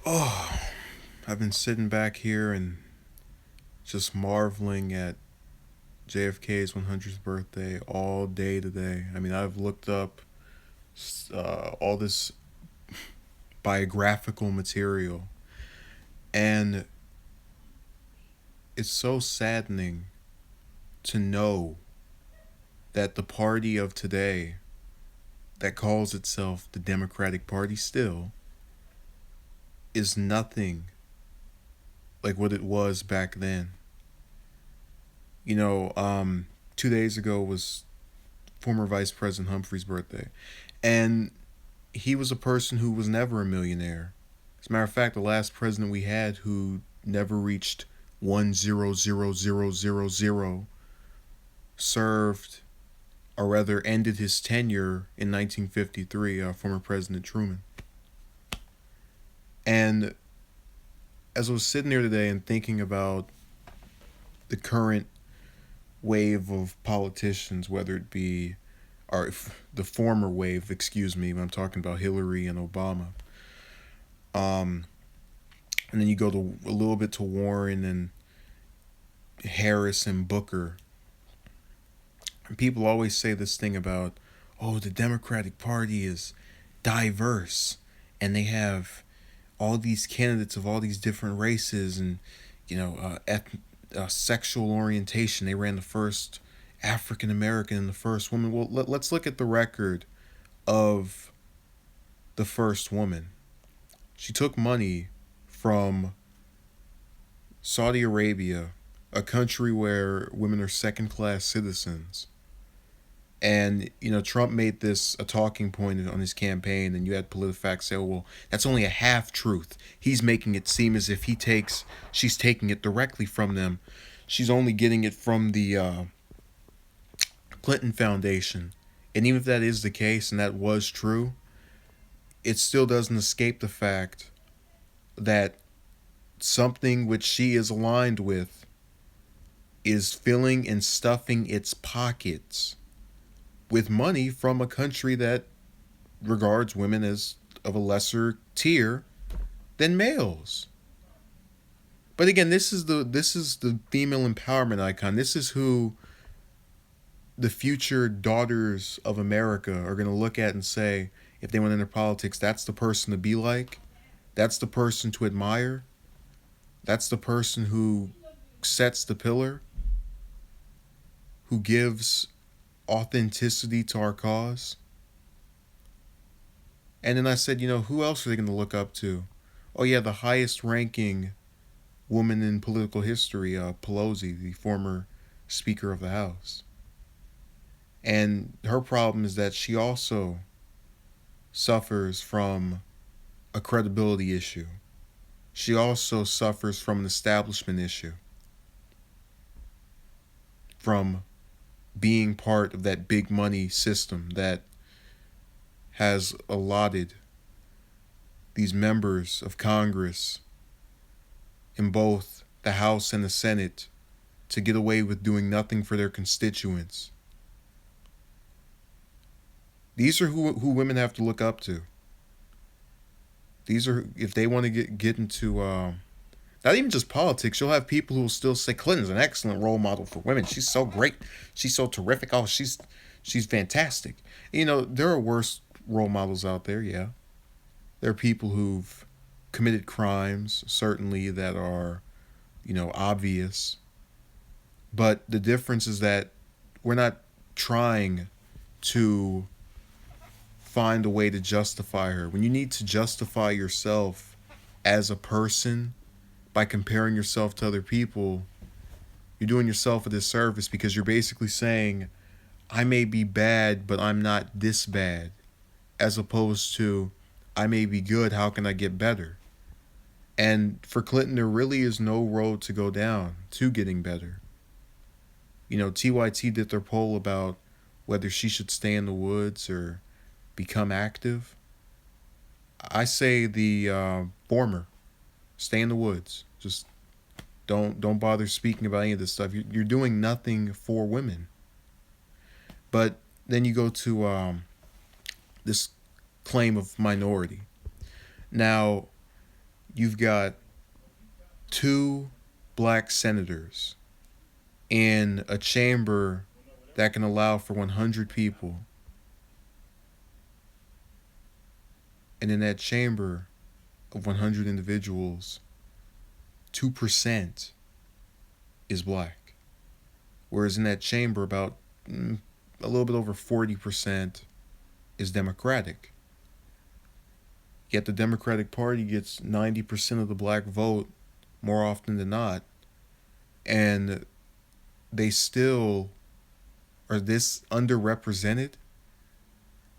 Oh, I've been sitting back here and just marveling at JFK's 100th birthday all day today. I mean, I've looked up all this biographical material, and it's so saddening to know that the party of today, that calls itself the Democratic Party still, is nothing like what it was back then. You know, 2 days ago was former Vice President Humphrey's birthday, and he was a person who was never a millionaire. As a matter of fact, the last president we had who never reached 100,000 served, or rather ended his tenure in 1953, former President Truman. And as I was sitting there today and thinking about the current wave of politicians, whether it be, or the former wave, excuse me, when I'm talking about Hillary and Obama, um, and then you go to a little bit to Warren and Harris and Booker. And people always say this thing about, oh, the Democratic Party is diverse, and they have all these candidates of all these different races and sexual orientation. They ran the first African American and the first woman. Well, let's look at the record of the first woman. She took money from Saudi Arabia, a country where women are second class citizens. And, Trump made this a talking point on his campaign, and you had PolitiFact say, oh, well, that's only a half truth. He's making it seem as if she's taking it directly from them. She's only getting it from the Clinton Foundation. And even if that is the case and that was true, it still doesn't escape the fact that something which she is aligned with is filling and stuffing its pockets with money from a country that regards women as of a lesser tier than males. But again, this is the female empowerment icon. This is who the future daughters of America are going to look at and say, if they went into politics, that's the person to be like. That's the person to admire. That's the person who sets the pillar, who gives authenticity to our cause. And then I said, who else are they going to look up to? Oh, yeah, the highest ranking woman in political history, Pelosi, the former Speaker of the House. And her problem is that she also suffers from a credibility issue. She also suffers from an establishment issue, from being part of that big money system that has allotted these members of Congress in both the House and the Senate to get away with doing nothing for their constituents. These are who women have to look up to. These are, if they want to get into not even just politics, you'll have people who will still say Clinton's an excellent role model for women. She's so great. She's so terrific. Oh, she's fantastic. There are worse role models out there, yeah. There are people who've committed crimes, certainly, that are, obvious. But the difference is that we're not trying to find a way to justify her. When you need to justify yourself as a person by comparing yourself to other people, you're doing yourself a disservice, because you're basically saying, I may be bad, but I'm not this bad. As opposed to, I may be good, how can I get better? And for Clinton, there really is no road to go down to getting better. TYT did their poll about whether she should stay in the woods or become active. I say the former. Stay in the woods. Just don't bother speaking about any of this stuff. You're doing nothing for women. But then you go to this claim of minority. Now, you've got two black senators in a chamber that can allow for 100 people. And in that chamber of 100 individuals, 2% is black. Whereas in that chamber, about a little bit over 40% is Democratic. Yet the Democratic Party gets 90% of the black vote more often than not. And they still are this underrepresented.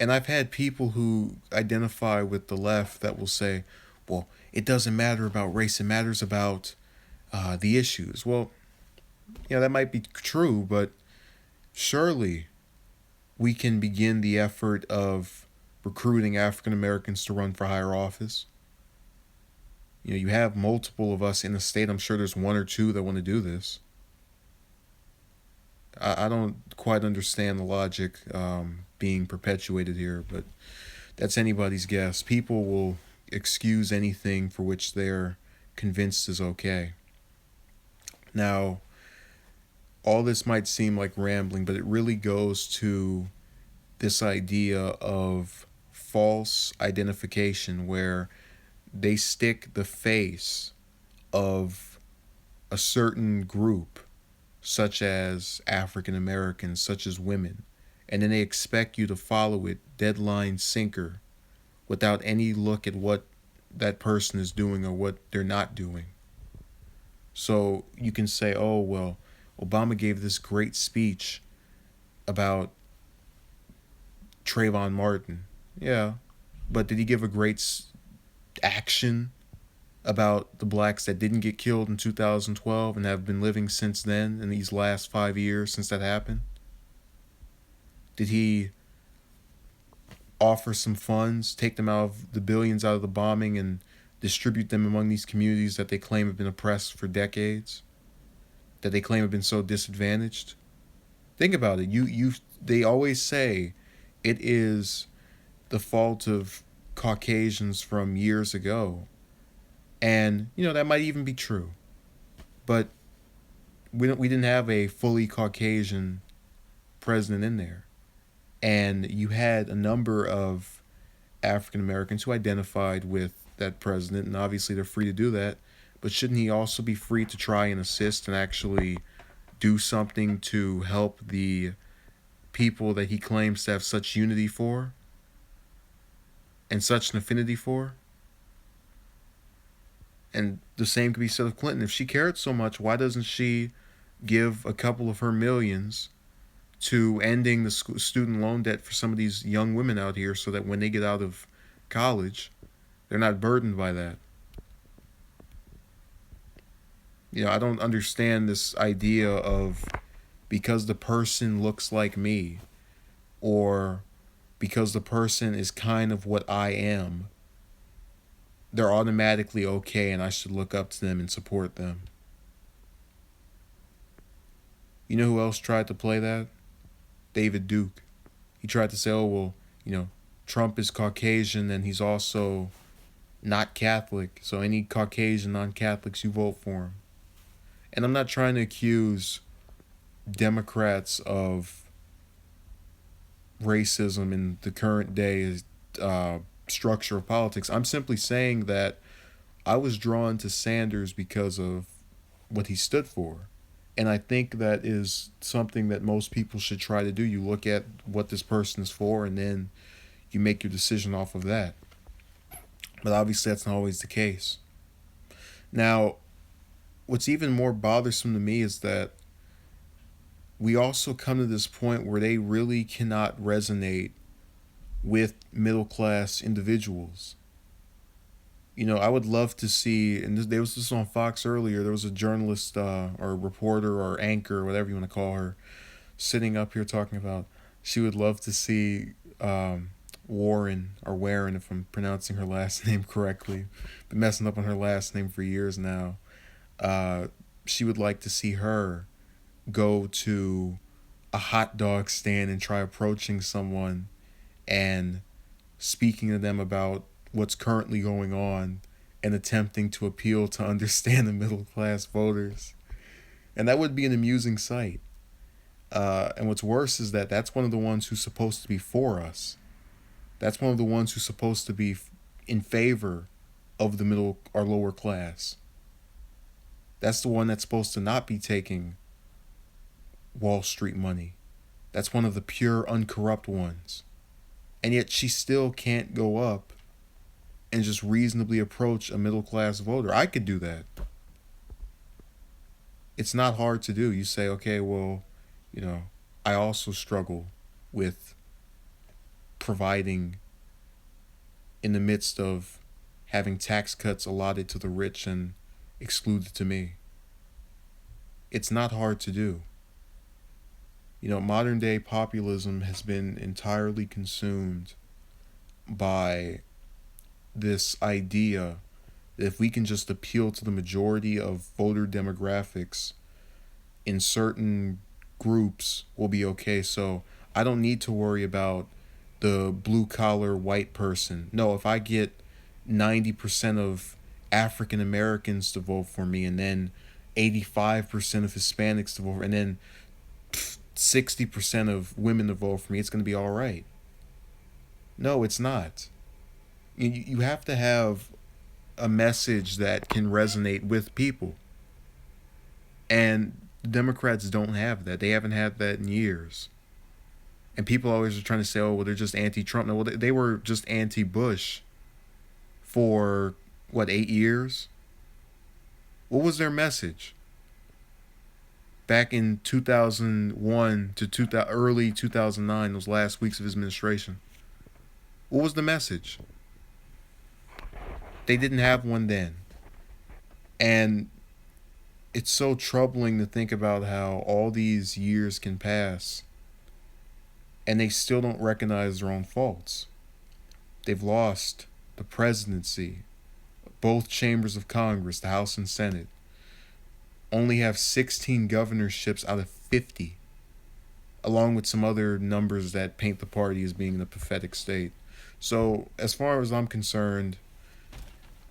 And I've had people who identify with the left that will say, well, it doesn't matter about race, it matters about the issues. Well, that might be true, but surely we can begin the effort of recruiting African Americans to run for higher office. You have multiple of us in the state. I'm sure there's one or two that want to do this. I don't quite understand the logic being perpetuated here, but that's anybody's guess. People will excuse anything for which they're convinced is okay. Now, all this might seem like rambling, but it really goes to this idea of false identification, where they stick the face of a certain group, such as African Americans, such as women, and then they expect you to follow it deadline sinker without any look at what that person is doing or what they're not doing. So you can say, oh, well, Obama gave this great speech about Trayvon Martin. Yeah, but did he give a great action about the blacks that didn't get killed in 2012 and have been living since then, in these last 5 years since that happened? Did he offer some funds, take them out of the billions out of the bombing, and distribute them among these communities that they claim have been oppressed for decades, that they claim have been so disadvantaged? Think about it. They always say it is the fault of Caucasians from years ago. And, that might even be true. But we didn't have a fully Caucasian president in there. And you had a number of African Americans who identified with that president, and obviously they're free to do that. But shouldn't he also be free to try and assist and actually do something to help the people that he claims to have such unity for and such an affinity for? And the same could be said of Clinton. If she cared so much, why doesn't she give a couple of her millions to ending the student loan debt for some of these young women out here, so that when they get out of college, they're not burdened by that? I don't understand this idea of, because the person looks like me, or because the person is kind of what I am, they're automatically okay and I should look up to them and support them. You know who else tried to play that? David Duke. He tried to say, oh, well, Trump is Caucasian and he's also not Catholic, so any Caucasian non-Catholics, you vote for him. And I'm not trying to accuse Democrats of racism in the current day structure of politics. I'm simply saying that I was drawn to Sanders because of what he stood for. And I think that is something that most people should try to do. You look at what this person is for, and then you make your decision off of that. But obviously that's not always the case. Now, what's even more bothersome to me is that we also come to this point where they really cannot resonate with middle class individuals. I would love to see, and there was this on Fox earlier, there was a journalist or a reporter or anchor, or whatever you want to call her, sitting up here talking about she would love to see Warren, or Warren, if I'm pronouncing her last name correctly. Been messing up on her last name for years now. She would like to see her go to a hot dog stand and try approaching someone and speaking to them about what's currently going on and attempting to appeal to understand the middle class voters. And that would be an amusing sight. And what's worse is that that's one of the ones who's supposed to be for us. That's one of the ones who's supposed to be in favor of the middle or lower class. That's the one that's supposed to not be taking Wall Street money. That's one of the pure, uncorrupt ones. And yet she still can't go up and just reasonably approach a middle class voter. I could do that. It's not hard to do. You say, okay, well, I also struggle with providing in the midst of having tax cuts allotted to the rich and excluded to me. It's not hard to do. Modern day populism has been entirely consumed by this idea that if we can just appeal to the majority of voter demographics in certain groups, we'll be okay. So I don't need to worry about the blue collar white person. No, if I get 90% of African Americans to vote for me, and then 85% of Hispanics to vote for, and then 60% of women to vote for me, it's going to be all right. No, it's not. You have to have a message that can resonate with people. And the Democrats don't have that. They haven't had that in years. And people always are trying to say, oh, well, they're just anti-Trump. No, well, they were just anti-Bush for, 8 years? What was their message? Back in 2001 to early 2009, those last weeks of his administration. What was the message? They didn't have one then. And it's so troubling to think about how all these years can pass and they still don't recognize their own faults. They've lost the presidency, both chambers of Congress, the House and Senate, only have 16 governorships out of 50, along with some other numbers that paint the party as being in a pathetic state. So, as far as I'm concerned,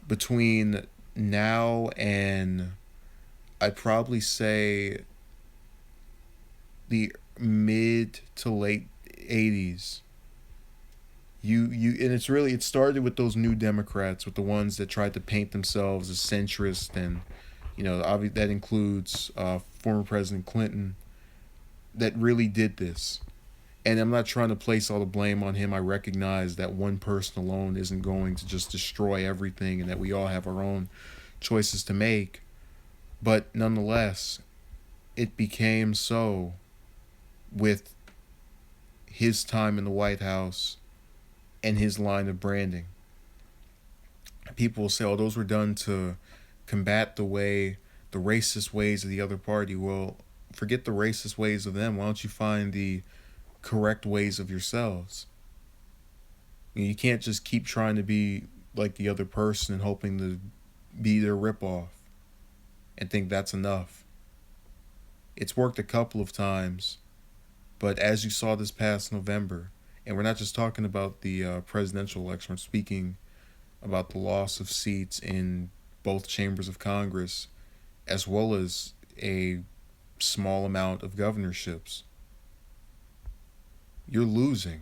between now and I'd probably say the mid to late 80s, and it started with those new Democrats, with the ones that tried to paint themselves as centrist, and obviously that includes former President Clinton, that really did this. And I'm not trying to place all the blame on him. I recognize that one person alone isn't going to just destroy everything, and that we all have our own choices to make. But nonetheless, it became so with his time in the White House and his line of branding. People will say, oh, those were done to combat the racist ways of the other party. Well, forget the racist ways of them. Why don't you find the correct ways of yourselves? You can't just keep trying to be like the other person and hoping to be their ripoff and think that's enough. It's worked a couple of times, but as you saw this past November, and we're not just talking about the presidential election, we're speaking about the loss of seats in both chambers of Congress, as well as a small amount of governorships. You're losing.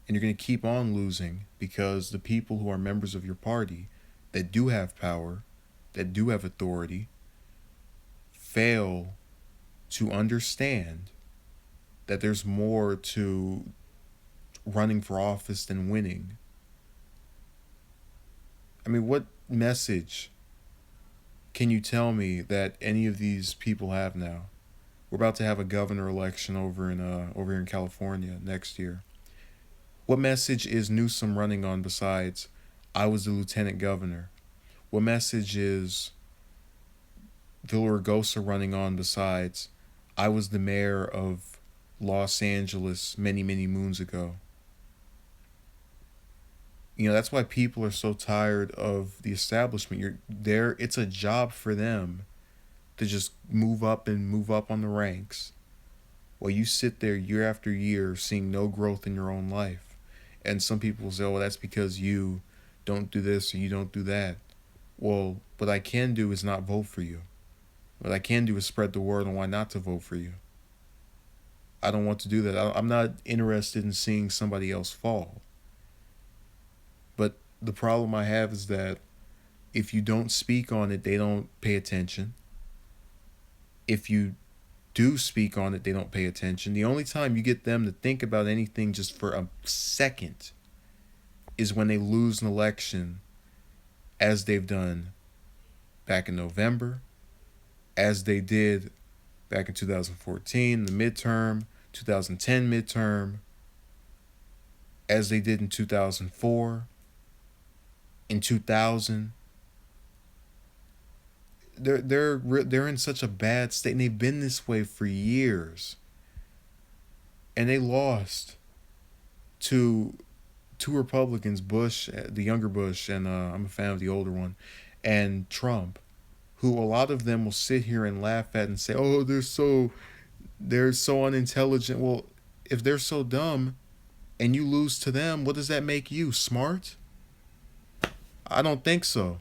And you're going to keep on losing because the people who are members of your party that do have power, that do have authority, fail to understand that there's more to running for office than winning. I mean, what message can you tell me that any of these people have now? We're about to have a governor election over here in California next year. What message is Newsom running on besides, I was the lieutenant governor? What message is Villaraigosa running on besides, I was the mayor of Los Angeles many, many moons ago? That's why people are so tired of the establishment. It's a job for them to just move up on the ranks, while you sit there year after year seeing no growth in your own life. And some people say, oh, well, that's because you don't do this or you don't do that. Well, what I can do is not vote for you. What I can do is spread the word on why not to vote for you. I don't want to do that. I'm not interested in seeing somebody else fall. But the problem I have is that if you don't speak on it, they don't pay attention. If you do speak on it, they don't pay attention. The only time you get them to think about anything just for a second is when they lose an election, as they've done back in November, as they did back in 2014, the midterm, 2010 midterm, as they did in 2004, in 2000. They're in such a bad state, and they've been this way for years. And they lost to two Republicans, Bush, the younger Bush, and I'm a fan of the older one, and Trump, who a lot of them will sit here and laugh at and say, "Oh, they're so unintelligent." Well, if they're so dumb and you lose to them, what does that make you? Smart? I don't think so.